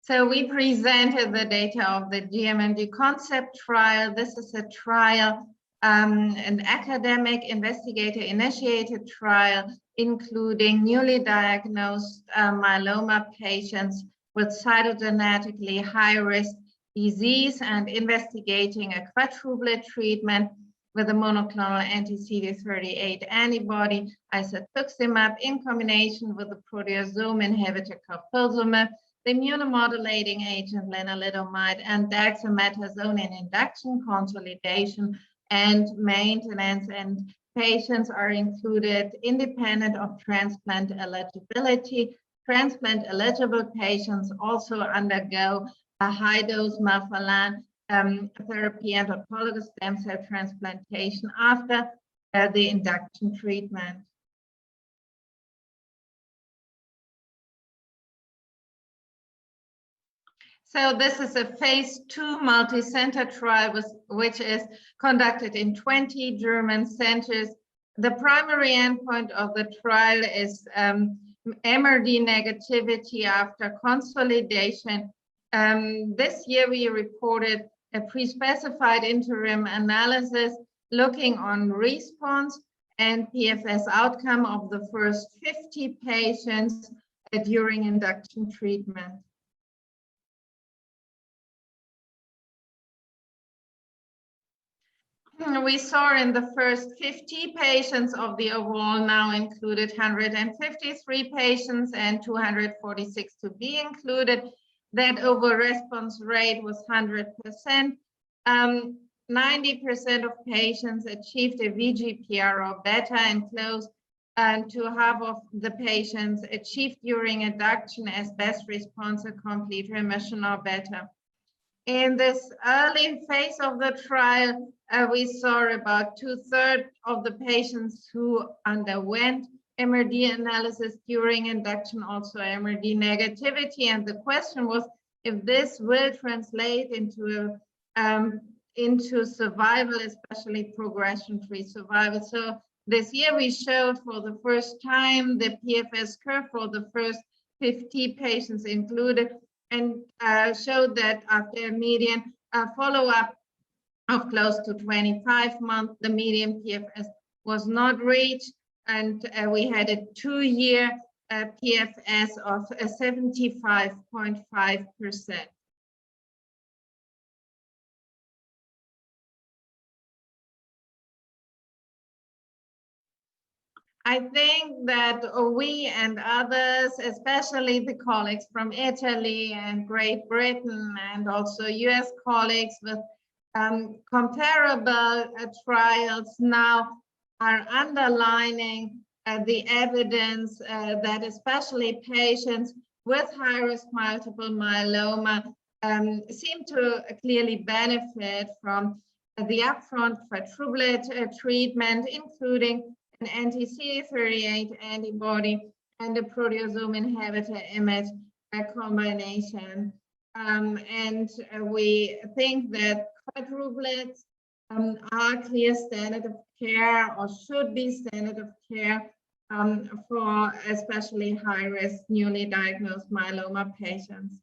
So we presented the data of the GMMG-Concept trial. This is a trial, an academic investigator-initiated trial, including newly diagnosed myeloma patients with cytogenetically high-risk disease and investigating a quadruplet treatment with a monoclonal anti-CD38 antibody, Isatuximab, in combination with the proteasome inhibitor carfilzomib, the immunomodulating agent lenalidomide, and dexamethasone in induction, consolidation, and maintenance. And patients are included independent of transplant eligibility. Transplant eligible patients also undergo a high-dose melphalan therapy and autologous stem cell transplantation after the induction treatment. So this is a phase 2 multi-center trial which is conducted in 20 German centers. The primary endpoint of the trial is MRD negativity after consolidation. This year we reported a pre-specified interim analysis looking on response and PFS outcome of the first 50 patients during induction treatment. We saw in the first 50 patients of the overall now included 153 patients and 246 to be included, that overall response rate was 100%. 90% of patients achieved a VGPR or better, and close to half of the patients achieved during induction as best response a complete remission or better. In this early phase of the trial, we saw about 2/3 of the patients who underwent MRD analysis during induction, also MRD negativity. And the question was if this will translate into survival, especially progression-free survival. So this year we showed for the first time the PFS curve for the first 50 patients included, and showed that after a median follow-up of close to 25 months, the median PFS was not reached, and we had a 2-year PFS of 75.5%. I think that we and others, especially the colleagues from Italy and Great Britain, and also US colleagues with comparable trials, now are underlining the evidence that especially patients with high-risk multiple myeloma seem to clearly benefit from the upfront quadruplet treatment, including an anti-CD38 antibody and a proteasome inhibitor IMiD combination. And we think that quadruplets are clear standard of care, or should be standard of care for especially high-risk newly diagnosed myeloma patients.